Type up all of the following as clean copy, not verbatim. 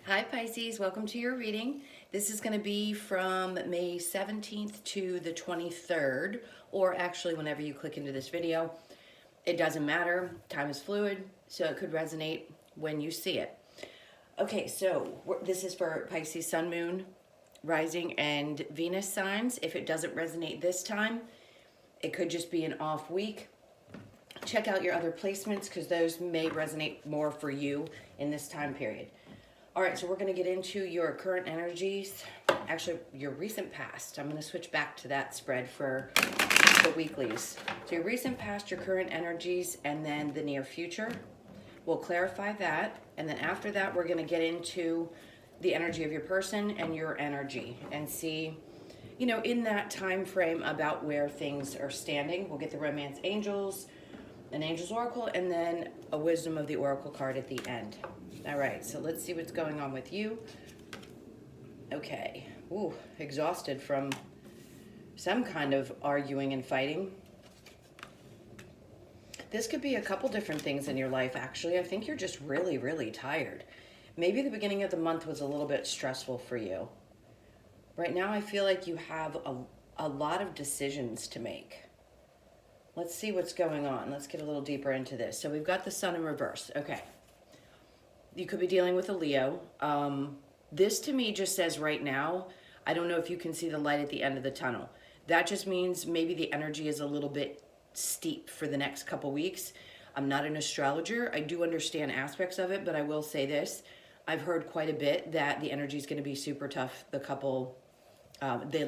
Hi Pisces, welcome to your reading. This is going to be from May 17th to the 23rd, or actually whenever you click into this video. It doesn't matter, time is fluid, so it could resonate when you see it. Okay, so this is for Pisces Sun, Moon, Rising, and Venus signs. If it doesn't resonate this time, it could just be an off week. Check out your other placements because those may resonate more for you in this time period. All right, so we're going to get into your current energies, actually your recent past. I'm going to switch back to that spread for the weeklies. So your recent past, your current energies, and then the near future. We'll clarify that, and then after that, we're going to get into the energy of your person and your energy and see, you know, in that time frame about where things are standing. We'll get the romance angels, an angel's oracle, and then a wisdom of the oracle card at the end. All right, so let's see what's going on with you. Okay. Ooh, exhausted from some kind of arguing and fighting. This could be a couple different things in your life, actually. I think you're just really, really tired. Maybe the beginning of the month was a little bit stressful for you. Right now, I feel like you have a lot of decisions to make. Let's see what's going on. Let's get a little deeper into this. So we've got the sun in reverse. Okay. You could be dealing with a Leo. This to me just says right now, I don't know if you can see the light at the end of the tunnel. That just means maybe the energy is a little bit steep for the next couple weeks. I'm not an astrologer. I do understand aspects of it, but I will say this. I've heard quite a bit that the energy is going to be super tough the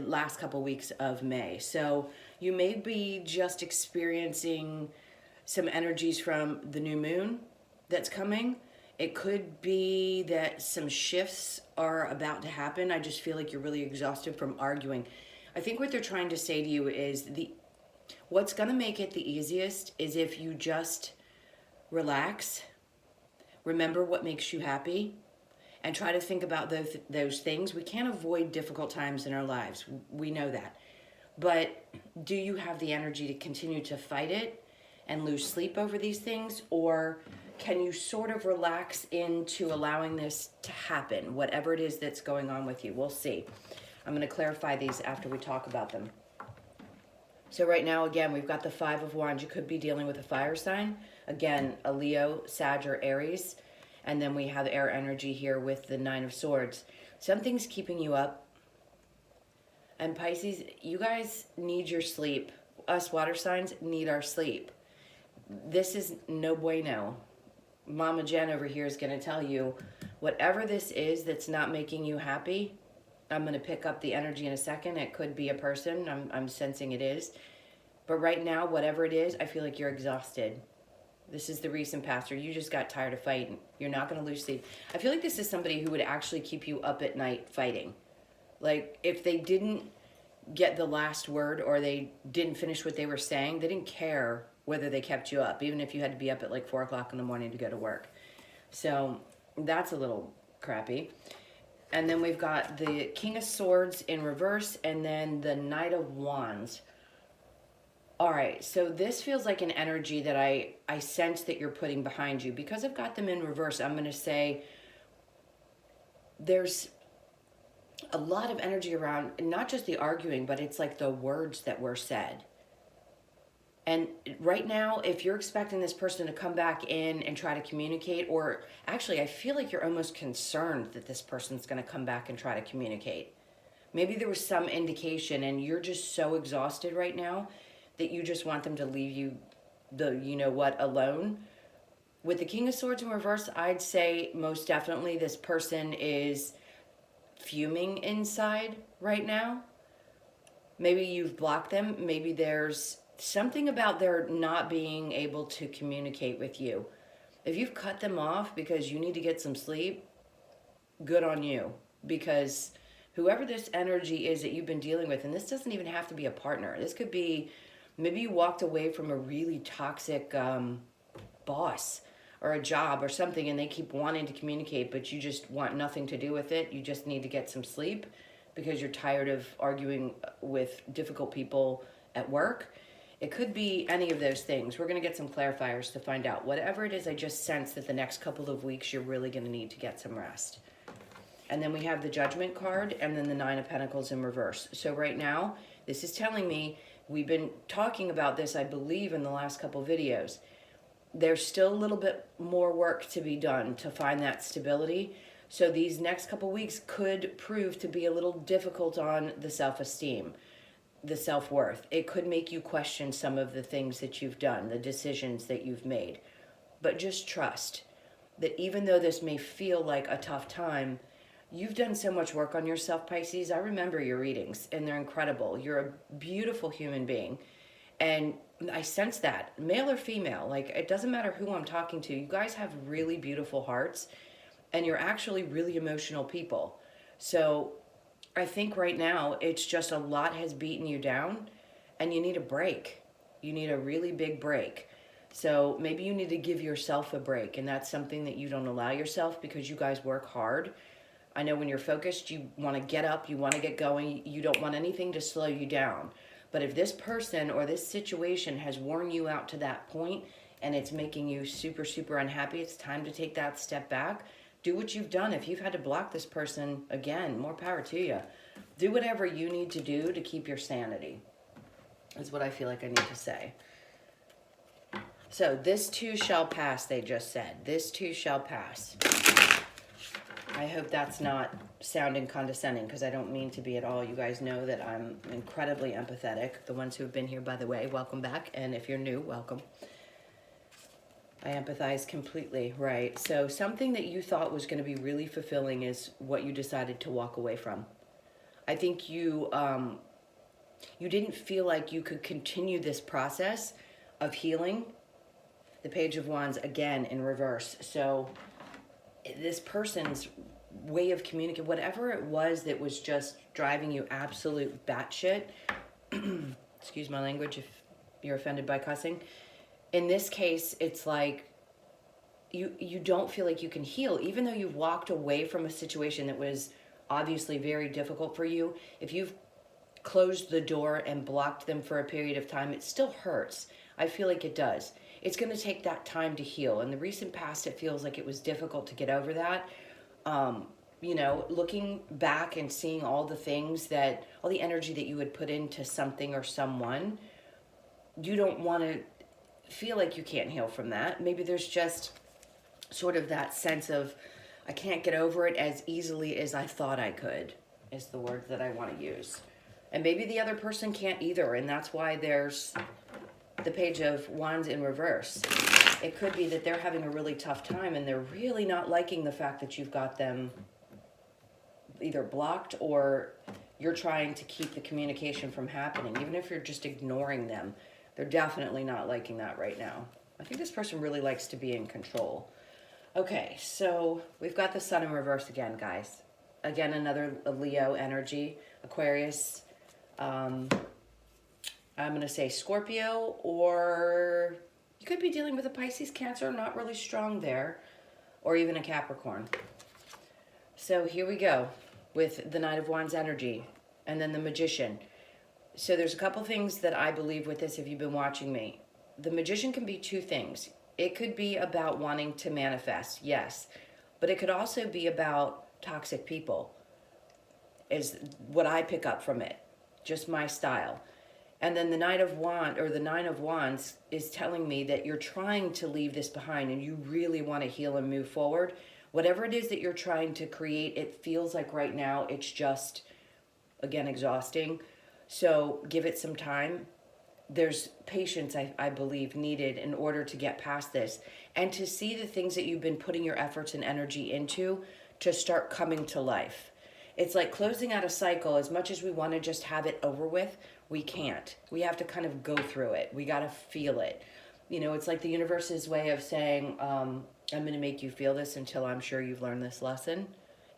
last couple weeks of May. So you may be just experiencing some energies from the new moon that's coming. It could be that some shifts are about to happen. I just feel like you're really exhausted from arguing. I think what they're trying to say to you is what's going to make it the easiest is if you just relax, remember what makes you happy, and try to think about those things. We can't avoid difficult times in our lives. We know that. But do you have the energy to continue to fight it and lose sleep over these things? Or can you sort of relax into allowing this to happen, whatever it is that's going on with you? We'll see. I'm going to clarify these after we talk about them. So right now, again, we've got the Five of Wands. You could be dealing with a fire sign. Again, a Leo, Sag, or Aries. And then we have air energy here with the Nine of Swords. Something's keeping you up. And Pisces, you guys need your sleep. Us water signs need our sleep. This is no bueno. Mama Jen over here is going to tell you, whatever this is that's not making you happy, I'm going to pick up the energy in a second. It could be a person. I'm sensing it is. But right now, whatever it is, I feel like you're exhausted. This is the recent past, or you just got tired of fighting. You're not going to lose sleep. I feel like this is somebody who would actually keep you up at night fighting. Like, if they didn't get the last word or they didn't finish what they were saying, they didn't care whether they kept you up, even if you had to be up at like 4 o'clock in the morning to go to work. So that's a little crappy. And then we've got the King of Swords in reverse and then the Knight of Wands. All right, so this feels like an energy that I sense that you're putting behind you. Because I've got them in reverse, I'm going to say there's a lot of energy around, not just the arguing, but it's like the words that were said. And right now, if you're expecting this person to come back in and try to communicate, or actually, I feel like you're almost concerned that this person's going to come back and try to communicate. Maybe there was some indication and you're just so exhausted right now that you just want them to leave you alone. With the King of Swords in reverse, I'd say most definitely this person is fuming inside right now. Maybe you've blocked them. Maybe there's something about their not being able to communicate with you. If you've cut them off because you need to get some sleep, good on you. Because whoever this energy is that you've been dealing with, and this doesn't even have to be a partner. This could be, maybe you walked away from a really toxic boss or a job or something, and they keep wanting to communicate, but you just want nothing to do with it. You just need to get some sleep because you're tired of arguing with difficult people at work. It could be any of those things. We're going to get some clarifiers to find out. Whatever it is, I just sense that the next couple of weeks, you're really going to need to get some rest. And then we have the Judgment card, and then the Nine of Pentacles in reverse. So right now, this is telling me, we've been talking about this, I believe, in the last couple videos. There's still a little bit more work to be done to find that stability. So these next couple weeks could prove to be a little difficult on the self-esteem, the self-worth. It could make you question some of the things that you've done, the decisions that you've made. But just trust that even though this may feel like a tough time, you've done so much work on yourself, Pisces. I remember your readings, and they're incredible. You're a beautiful human being. And I sense that, male or female, like it doesn't matter who I'm talking to. You guys have really beautiful hearts, and you're actually really emotional people. So I think right now it's just a lot has beaten you down, and you need a break. You need a really big break. So maybe you need to give yourself a break, and that's something that you don't allow yourself because you guys work hard. I know when you're focused, you want to get up, you want to get going, you don't want anything to slow you down. But if this person or this situation has worn you out to that point and it's making you super, super unhappy, it's time to take that step back. Do what you've done. If you've had to block this person, again, more power to you. Do whatever you need to do to keep your sanity, is what I feel like I need to say. So this too shall pass, they just said. This too shall pass. I hope that's not sounding condescending, because I don't mean to be at all. You guys know that I'm incredibly empathetic. The ones who have been here, by the way, welcome back. And if you're new, welcome. I empathize completely, right? So something that you thought was going to be really fulfilling is what you decided to walk away from. I think you didn't feel like you could continue this process of healing. The Page of Wands, again, in reverse. So this person's way of communicating, whatever it was that was just driving you absolute batshit, excuse my language if you're offended by cussing, in this case, it's like you don't feel like you can heal, even though you've walked away from a situation that was obviously very difficult for you. If you've closed the door and blocked them for a period of time, it still hurts. I feel like it does. It's going to take that time to heal. In the recent past, it feels like it was difficult to get over that. You know, looking back and seeing all the things that, all the energy that you would put into something or someone, you don't want to feel like you can't heal from that. Maybe there's just sort of that sense of, I can't get over it as easily as I thought I could, is the word that I want to use. And maybe the other person can't either, and that's why there's the Page of Wands in reverse. It could be that they're having a really tough time and they're really not liking the fact that you've got them either blocked or you're trying to keep the communication from happening. Even if you're just ignoring them, they're definitely not liking that right now. I think this person really likes to be in control. Okay, so we've got the Sun in reverse again, guys. Again, another Leo energy, Aquarius. I'm going to say Scorpio, or you could be dealing with a Pisces, Cancer, not really strong there, or even a Capricorn. So here we go with the Knight of Wands energy and then the Magician. So there's a couple things that I believe with this if you've been watching me. The Magician can be two things. It could be about wanting to manifest, yes, but it could also be about toxic people, is what I pick up from it, just my style. And then the Knight of Wands, or the Nine of Wands, is telling me that you're trying to leave this behind and you really want to heal and move forward. Whatever it is that you're trying to create, it feels like right now it's just, again, exhausting. So give it some time. There's patience, I believe, needed in order to get past this and to see the things that you've been putting your efforts and energy into to start coming to life. It's like closing out a cycle. As much as we want to just have it over with, we can't. We have to kind of go through it. We got to feel it. You know, it's like the universe's way of saying, I'm going to make you feel this until I'm sure you've learned this lesson.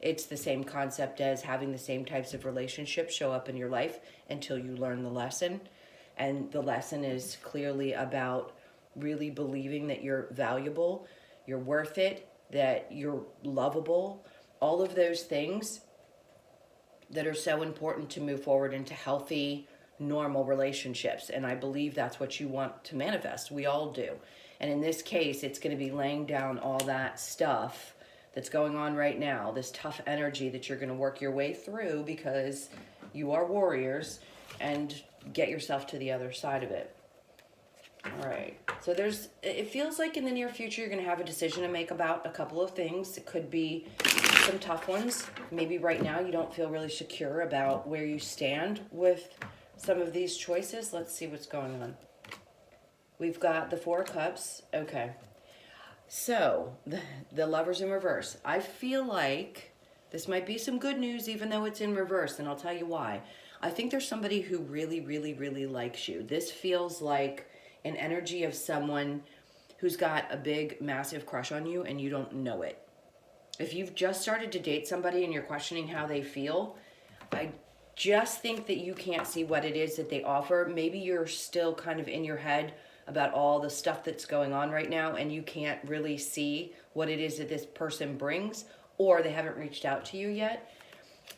It's the same concept as having the same types of relationships show up in your life until you learn the lesson. And the lesson is clearly about really believing that you're valuable, you're worth it, that you're lovable, all of those things that are so important to move forward into healthy, normal relationships. And I believe that's what you want to manifest. We all do. And in this case, it's going to be laying down all that stuff that's going on right now, this tough energy that you're going to work your way through because you are warriors, and get yourself to the other side of it. All right. So it feels like in the near future you're going to have a decision to make about a couple of things. It could be some tough ones. Maybe right now you don't feel really secure about where you stand with some of these choices. Let's see what's going on. We've got the Four of Cups. Okay. So, the Lovers in reverse. I feel like this might be some good news even though it's in reverse, and I'll tell you why. I think there's somebody who really, really, really likes you. This feels like an energy of someone who's got a big, massive crush on you and you don't know it. If you've just started to date somebody and you're questioning how they feel, I just think that you can't see what it is that they offer. Maybe you're still kind of in your head about all the stuff that's going on right now and you can't really see what it is that this person brings, or they haven't reached out to you yet.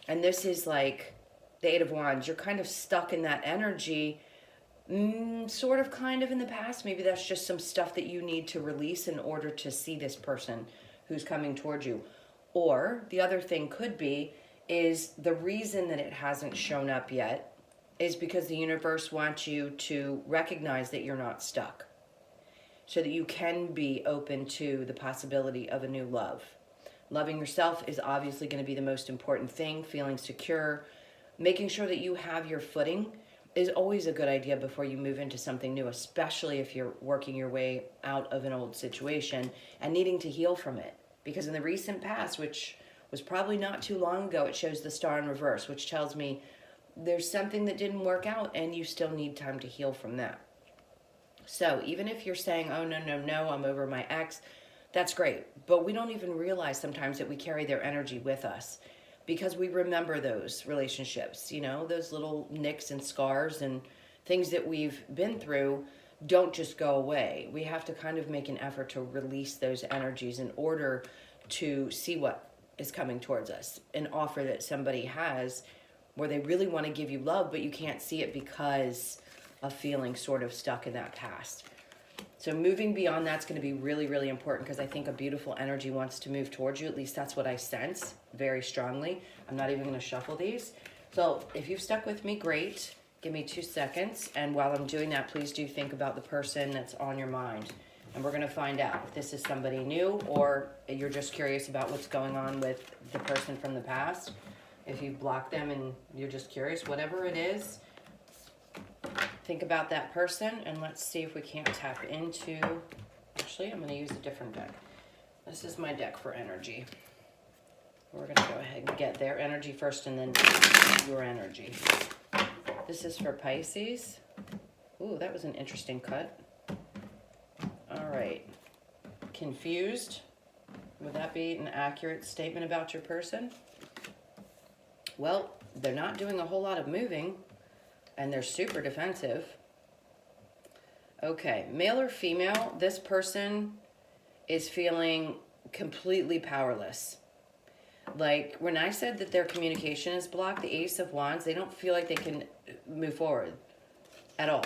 And this is like the Eight of Wands. You're kind of stuck in that energy, sort of kind of in the past. Maybe that's just some stuff that you need to release in order to see this person who's coming towards you. Or the other thing could be is the reason that it hasn't shown up yet is because the universe wants you to recognize that you're not stuck, so that you can be open to the possibility of a new love. Loving yourself is obviously going to be the most important thing. Feeling secure, making sure that you have your footing is always a good idea before you move into something new, especially if you're working your way out of an old situation and needing to heal from it. Because in the recent past, which was probably not too long ago, it shows the Star in reverse, which tells me there's something that didn't work out and you still need time to heal from that. So even if you're saying, oh, no, I'm over my ex, that's great. But we don't even realize sometimes that we carry their energy with us because we remember those relationships, you know, those little nicks and scars and things that we've been through don't just go away. We have to kind of make an effort to release those energies in order to see what is coming towards us. An offer that somebody has where they really want to give you love, but you can't see it because of feeling sort of stuck in that past. So moving beyond that's going to be really, really important because I think a beautiful energy wants to move towards you. At least that's what I sense very strongly. I'm not even going to shuffle these. So if you've stuck with me, great. Give me 2 seconds. And while I'm doing that, please do think about the person that's on your mind. And we're going to find out if this is somebody new or you're just curious about what's going on with the person from the past. If you've blocked them and you're just curious, whatever it is, think about that person and let's see if we can't tap into... Actually, I'm going to use a different deck. This is my deck for energy. We're going to go ahead and get their energy first and then your energy. This is for Pisces. Ooh, that was an interesting cut. All right. Confused. Would that be an accurate statement about your person? Well, they're not doing a whole lot of moving, and they're super defensive. Okay, male or female, this person is feeling completely powerless. Like, when I said that their communication is blocked, the Ace of Wands, they don't feel like they can move forward at all.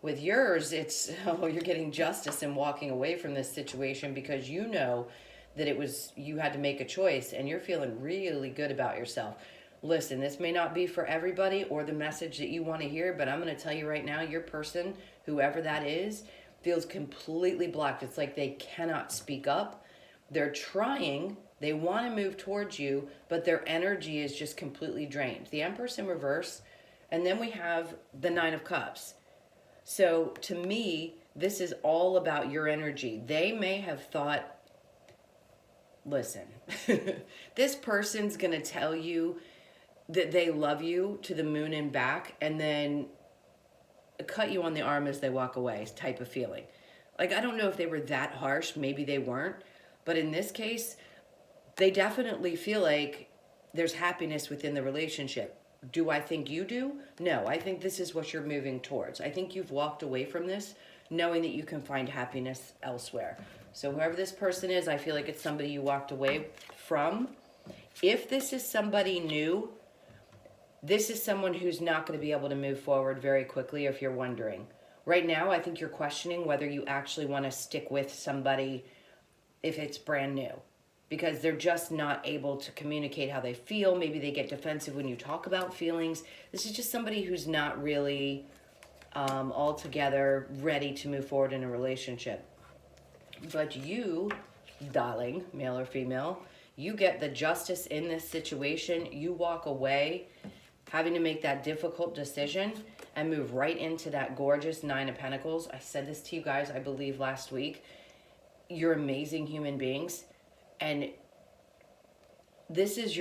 With yours, it's, oh, you're getting justice and walking away from this situation because you know that it was, you had to make a choice and you're feeling really good about yourself. Listen, this may not be for everybody or the message that you want to hear, but I'm going to tell you right now, your person, whoever that is, feels completely blocked. It's like they cannot speak up. They're trying, they want to move towards you, but their energy is just completely drained. The Empress in reverse, and then we have the Nine of Cups. So to me, this is all about your energy. They may have thought, listen, this person's going to tell you that they love you to the moon and back and then cut you on the arm as they walk away type of feeling. Like, I don't know if they were that harsh. Maybe they weren't. But in this case, they definitely feel like there's happiness within the relationship. Do I think you do? No, I think this is what you're moving towards. I think you've walked away from this knowing that you can find happiness elsewhere. So whoever this person is, I feel like it's somebody you walked away from. If this is somebody new, this is someone who's not going to be able to move forward very quickly if you're wondering. Right now, I think you're questioning whether you actually want to stick with somebody if it's brand new. because they're just not able to communicate how they feel. Maybe they get defensive when you talk about feelings. This is just somebody who's not really altogether ready to move forward in a relationship. But you, darling, male or female, you get the justice in this situation. You walk away having to make that difficult decision and move right into that gorgeous Nine of Pentacles. I said this to you guys, I believe, last week. You're amazing human beings. And this is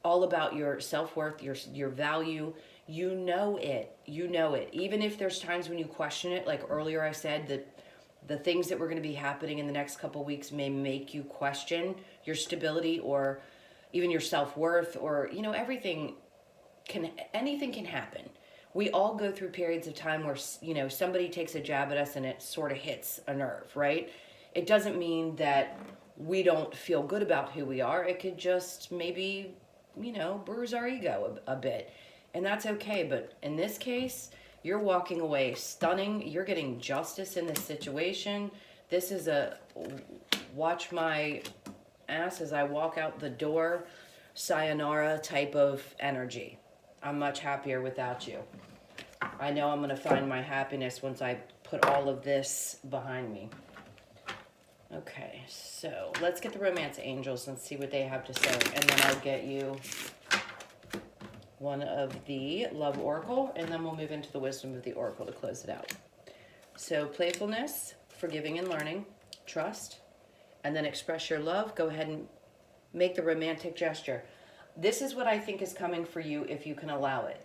all about your self-worth, your value. You know it. You know it. Even if there's times when you question it, like earlier I said, that the things that were going to be happening in the next couple of weeks may make you question your stability or even your self-worth, or, you know, anything can happen. We all go through periods of time where, you know, somebody takes a jab at us and it sort of hits a nerve, right? It doesn't mean that we don't feel good about who we are. It could just maybe, you know, bruise our ego a bit. And that's okay. But in this case, you're walking away stunning. You're getting justice in this situation. This is a watch my ass as I walk out the door, sayonara type of energy. I'm much happier without you. I know I'm going to find my happiness once I put all of this behind me. Okay, so let's get the romance angels and see what they have to say. And then I'll get you one of the love oracle, and then we'll move into the wisdom of the oracle to close it out. So playfulness, forgiving and learning, trust, and then express your love. Go ahead and make the romantic gesture. This is what I think is coming for you if you can allow it.